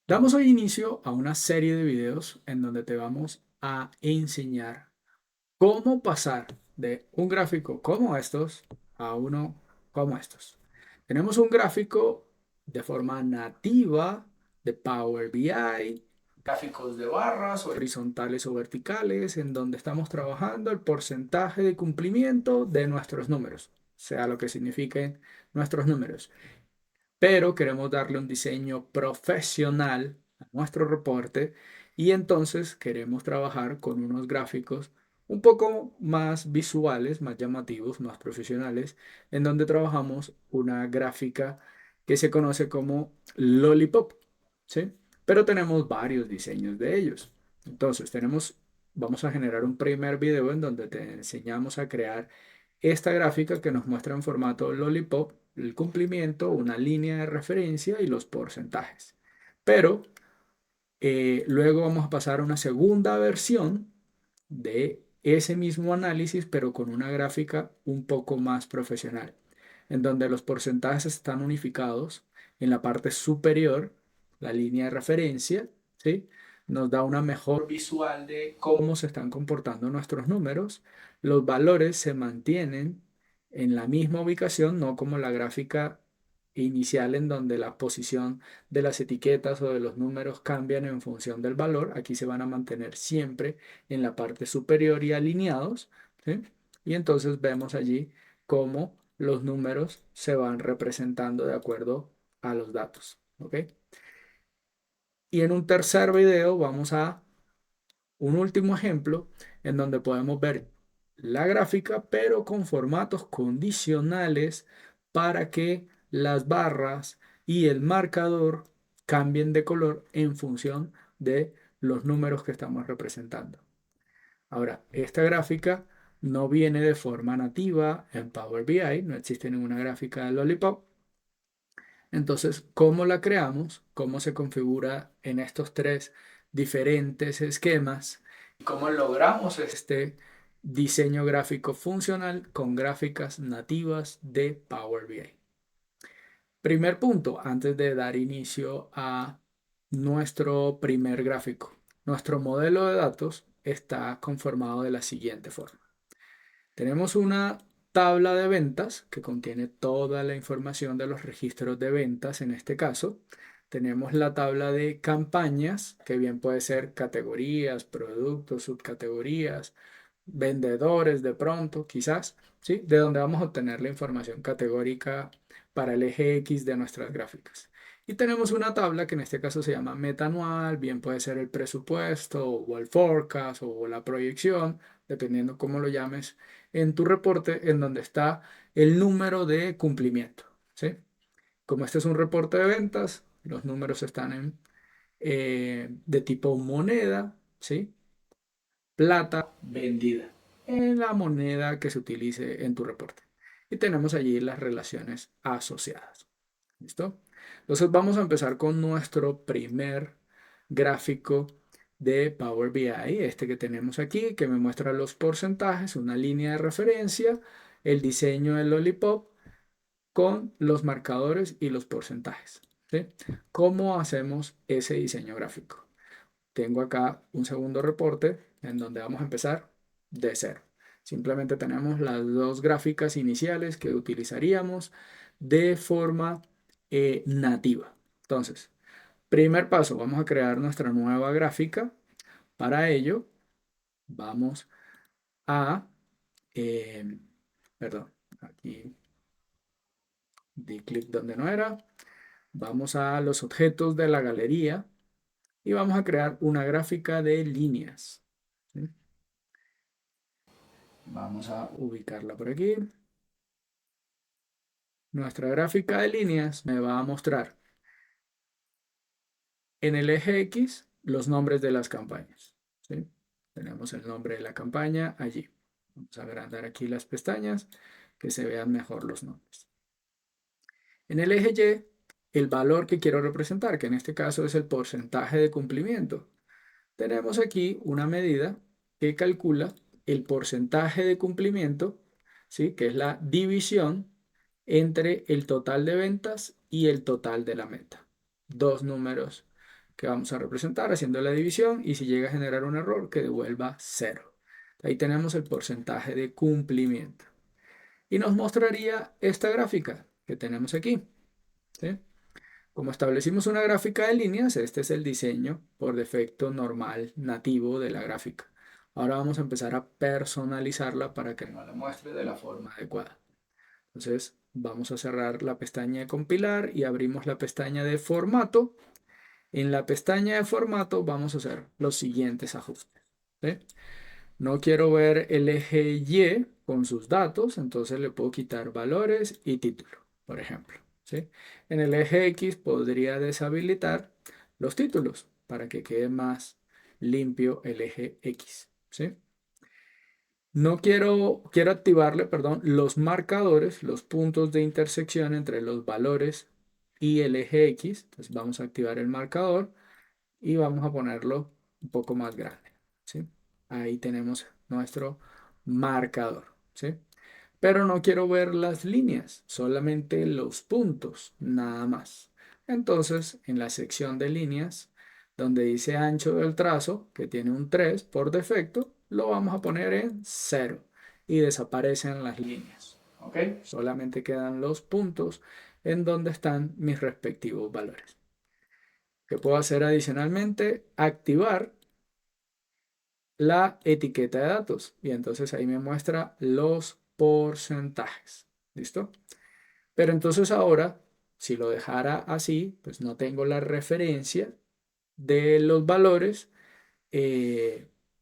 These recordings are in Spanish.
Damos hoy inicio a una serie de videos en donde te vamos a enseñar cómo pasar de un gráfico como estos a uno como estos. Tenemos un gráfico de forma nativa de Power BI, gráficos de barras horizontales o verticales, en donde estamos trabajando el porcentaje de cumplimiento de nuestros números, sea lo que signifiquen nuestros números, pero queremos darle un diseño profesional a nuestro reporte y entonces queremos trabajar con unos gráficos un poco más visuales, más llamativos, más profesionales, en donde trabajamos una gráfica que se conoce como Lollipop, ¿sí? Pero tenemos varios diseños de ellos. Entonces, vamos a generar un primer video en donde te enseñamos a crear esta gráfica que nos muestra en formato Lollipop el cumplimiento, una línea de referencia y los porcentajes. Pero luego vamos a pasar a una segunda versión de ese mismo análisis, pero con una gráfica un poco más profesional, en donde los porcentajes están unificados en la parte superior, la línea de referencia, ¿sí? Nos da una mejor visual de cómo se están comportando nuestros números. Los valores se mantienen en la misma ubicación, no como la gráfica inicial en donde la posición de las etiquetas o de los números cambian en función del valor. Aquí se van a mantener siempre en la parte superior y alineados, ¿sí? Y entonces vemos allí cómo los números se van representando de acuerdo a los datos, ¿ok? Y en un tercer video vamos a un último ejemplo en donde podemos ver la gráfica, pero con formatos condicionales para que las barras y el marcador cambien de color en función de los números que estamos representando. Ahora, esta gráfica no viene de forma nativa en Power BI, no existe ninguna gráfica de Lollipop. Entonces, ¿cómo la creamos? ¿Cómo se configura en estos tres diferentes esquemas? ¿Cómo logramos este diseño gráfico funcional con gráficas nativas de Power BI? Primer punto, antes de dar inicio a nuestro primer gráfico. Nuestro modelo de datos está conformado de la siguiente forma. Tenemos una tabla de ventas que contiene toda la información de los registros de ventas en este caso. Tenemos la tabla de campañas, que bien puede ser categorías, productos, subcategorías, vendedores de pronto, quizás, ¿sí? De donde vamos a obtener la información categórica para el eje X de nuestras gráficas. Y tenemos una tabla que en este caso se llama meta anual, bien puede ser el presupuesto o el forecast o la proyección, dependiendo cómo lo llames en tu reporte, en donde está el número de cumplimiento, ¿sí? Como este es un reporte de ventas, los números están de tipo moneda, ¿sí? Plata vendida en la moneda que se utilice en tu reporte. Y tenemos allí las relaciones asociadas. ¿Listo? Entonces vamos a empezar con nuestro primer gráfico de Power BI, este que tenemos aquí, que me muestra los porcentajes, una línea de referencia, el diseño del lollipop con los marcadores y los porcentajes, ¿sí? ¿Cómo hacemos ese diseño gráfico? Tengo acá un segundo reporte en donde vamos a empezar de cero. Simplemente tenemos las dos gráficas iniciales que utilizaríamos de forma nativa. Entonces, primer paso, vamos a crear nuestra nueva gráfica. Para ello, vamos a, eh, perdón, aquí di clic donde no era. Vamos a los objetos de la galería y vamos a crear una gráfica de líneas, ¿sí? Vamos a ubicarla por aquí. Nuestra gráfica de líneas me va a mostrar en el eje X los nombres de las campañas, ¿sí? Tenemos el nombre de la campaña allí. Vamos a agrandar aquí las pestañas que se vean mejor los nombres. En el eje Y, el valor que quiero representar, que en este caso es el porcentaje de cumplimiento. Tenemos aquí una medida que calcula el porcentaje de cumplimiento, ¿sí? Que es la división entre el total de ventas y el total de la meta. Dos números que vamos a representar haciendo la división y si llega a generar un error que devuelva 0. Ahí tenemos el porcentaje de cumplimiento. Y nos mostraría esta gráfica que tenemos aquí, ¿sí? Como establecimos una gráfica de líneas, este es el diseño por defecto normal, nativo de la gráfica. Ahora vamos a empezar a personalizarla para que nos la muestre de la forma adecuada. Entonces vamos a cerrar la pestaña de compilar y abrimos la pestaña de formato. En la pestaña de formato vamos a hacer los siguientes ajustes, ¿sí? No quiero ver el eje Y con sus datos, entonces le puedo quitar valores y título, por ejemplo, ¿sí? En el eje X podría deshabilitar los títulos para que quede más limpio el eje X, ¿sí? No quiero activarle, perdón, los marcadores, los puntos de intersección entre los valores y el eje X. Entonces vamos a activar el marcador y vamos a ponerlo un poco más grande, ¿sí? Ahí tenemos nuestro marcador, ¿sí? Pero no quiero ver las líneas, solamente los puntos, nada más. Entonces, en la sección de líneas, donde dice ancho del trazo, que tiene un 3 por defecto, lo vamos a poner en 0 y desaparecen las líneas, ¿ok? Solamente quedan los puntos en donde están mis respectivos valores. ¿Qué puedo hacer adicionalmente? Activar la etiqueta de datos y entonces ahí me muestra los porcentajes. ¿Listo? Pero entonces ahora, si lo dejara así, pues no tengo la referencia de los valores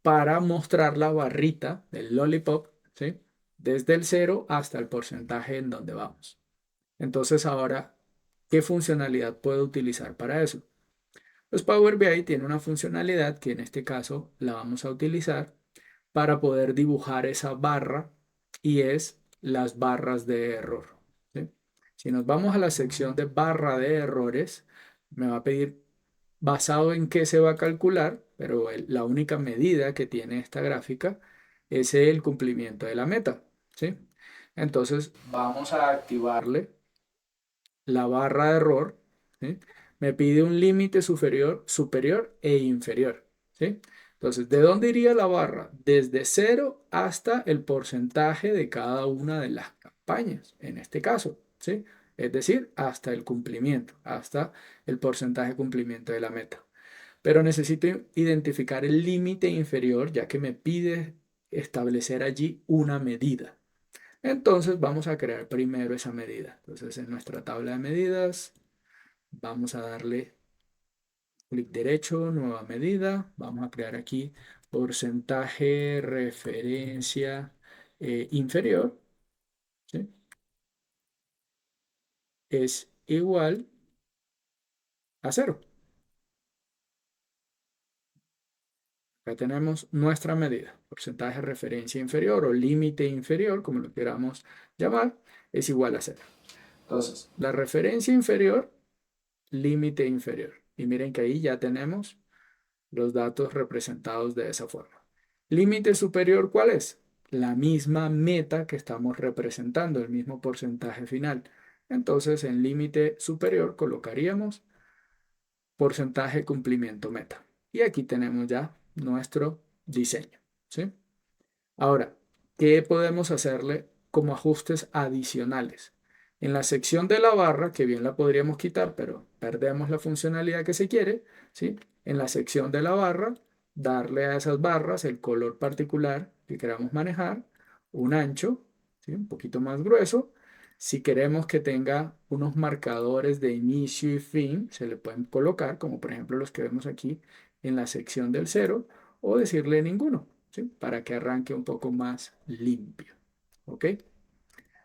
para mostrar la barrita del lollipop, ¿sí? Desde el 0 hasta el porcentaje en donde vamos. Entonces ahora, ¿qué funcionalidad puedo utilizar para eso? Pues Power BI tiene una funcionalidad que en este caso la vamos a utilizar para poder dibujar esa barra y es las barras de error, ¿sí? Si nos vamos a la sección de barra de errores, me va a pedir basado en qué se va a calcular, pero la única medida que tiene esta gráfica es el cumplimiento de la meta, ¿sí? Entonces vamos a activarle la barra de error, ¿sí? Me pide un límite superior e inferior, ¿sí? Entonces, ¿de dónde iría la barra? Desde 0 hasta el porcentaje de cada una de las campañas, en este caso, ¿sí? Es decir, hasta el cumplimiento, hasta el porcentaje de cumplimiento de la meta. Pero necesito identificar el límite inferior, ya que me pide establecer allí una medida. Entonces vamos a crear primero esa medida. Entonces en nuestra tabla de medidas vamos a darle clic derecho, nueva medida. Vamos a crear aquí porcentaje referencia inferior, ¿sí? Es igual a 0. Acá tenemos nuestra medida. Porcentaje referencia inferior o límite inferior, como lo queramos llamar, es igual a 0. Entonces, la referencia inferior, límite inferior. Y miren que ahí ya tenemos los datos representados de esa forma. Límite superior, ¿cuál es? La misma meta que estamos representando, el mismo porcentaje final. Entonces, en límite superior colocaríamos porcentaje cumplimiento meta. Y aquí tenemos ya nuestro diseño, ¿sí? Ahora, ¿qué podemos hacerle como ajustes adicionales? En la sección de la barra, que bien la podríamos quitar, pero perdemos la funcionalidad que se quiere, ¿sí? En la sección de la barra, darle a esas barras el color particular que queramos manejar, un ancho, ¿sí? Un poquito más grueso. Si queremos que tenga unos marcadores de inicio y fin, se le pueden colocar, como por ejemplo los que vemos aquí en la sección del 0, o decirle ninguno, ¿sí? Para que arranque un poco más limpio. ¿Ok?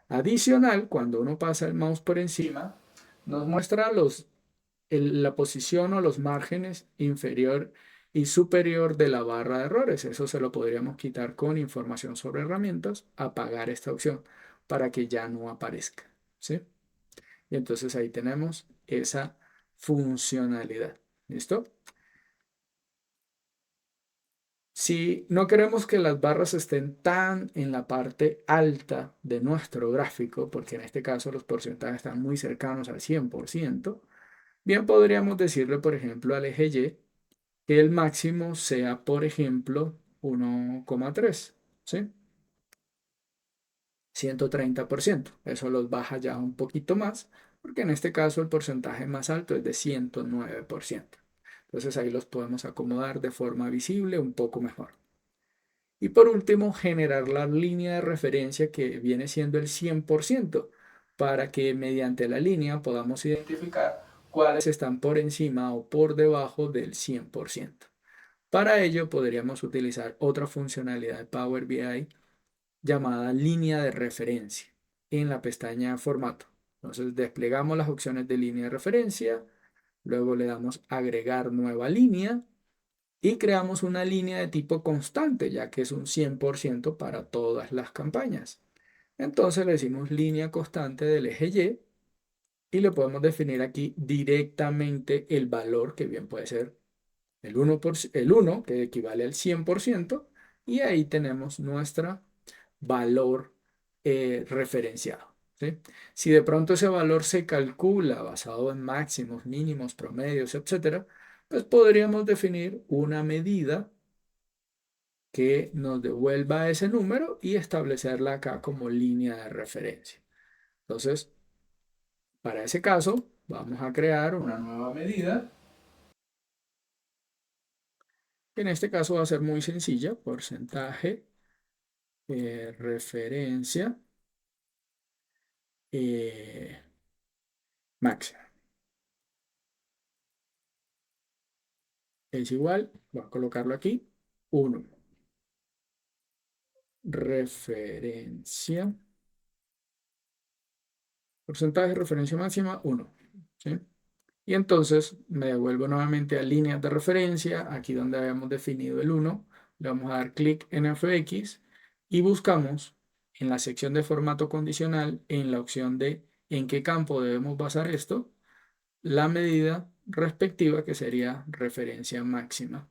Adicional, cuando uno pasa el mouse por encima, nos muestra la posición o los márgenes inferior y superior de la barra de errores. Eso se lo podríamos quitar con información sobre herramientas, apagar esta opción para que ya no aparezca, ¿sí? Y entonces ahí tenemos esa funcionalidad. ¿Listo? Si no queremos que las barras estén tan en la parte alta de nuestro gráfico, porque en este caso los porcentajes están muy cercanos al 100%, Bien, podríamos decirle, por ejemplo, al eje Y que el máximo sea, por ejemplo, 1,3, ¿sí? 130%. Eso los baja ya un poquito más, porque en este caso el porcentaje más alto es de 109%. Entonces ahí los podemos acomodar de forma visible un poco mejor. Y por último, generar la línea de referencia que viene siendo el 100%, para que mediante la línea podamos identificar cuáles están por encima o por debajo del 100%. Para ello podríamos utilizar otra funcionalidad de Power BI llamada línea de referencia en la pestaña Formato. Entonces desplegamos las opciones de línea de referencia, luego le damos agregar nueva línea y creamos una línea de tipo constante, ya que es un 100% para todas las campañas. Entonces le decimos línea constante del eje Y le podemos definir aquí directamente el valor, que bien puede ser el 1 que equivale al 100%, y ahí tenemos nuestro valor referenciado, ¿sí? Si de pronto ese valor se calcula basado en máximos, mínimos, promedios, etcétera, pues podríamos definir una medida que nos devuelva ese número y establecerla acá como línea de referencia. Entonces, para ese caso, vamos a crear una nueva medida, que en este caso va a ser muy sencilla, porcentaje referencia eh, máxima. Es igual, voy a colocarlo aquí, 1. Referencia, porcentaje de referencia máxima, 1. ¿Sí? Y entonces me devuelvo nuevamente a líneas de referencia, aquí donde habíamos definido el 1, le vamos a dar clic en FX y buscamos en la sección de formato condicional, en la opción de en qué campo debemos basar esto, la medida respectiva que sería referencia máxima.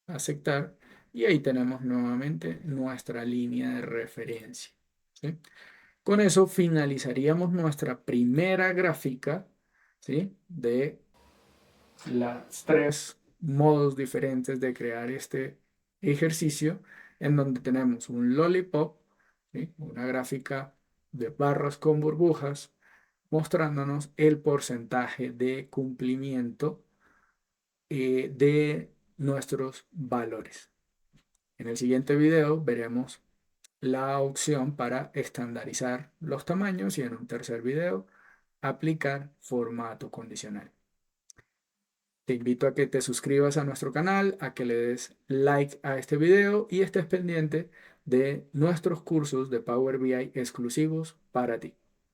Aceptar, y ahí tenemos nuevamente nuestra línea de referencia, ¿sí? Con eso finalizaríamos nuestra primera gráfica, ¿sí? De los tres modos diferentes de crear este ejercicio, en donde tenemos un lollipop, ¿sí? Una gráfica de barras con burbujas, mostrándonos el porcentaje de cumplimiento de nuestros valores. En el siguiente video veremos la opción para estandarizar los tamaños y en un tercer video aplicar formato condicional. Te invito a que te suscribas a nuestro canal, a que le des like a este video y estés pendiente de nuestros cursos de Power BI exclusivos para ti.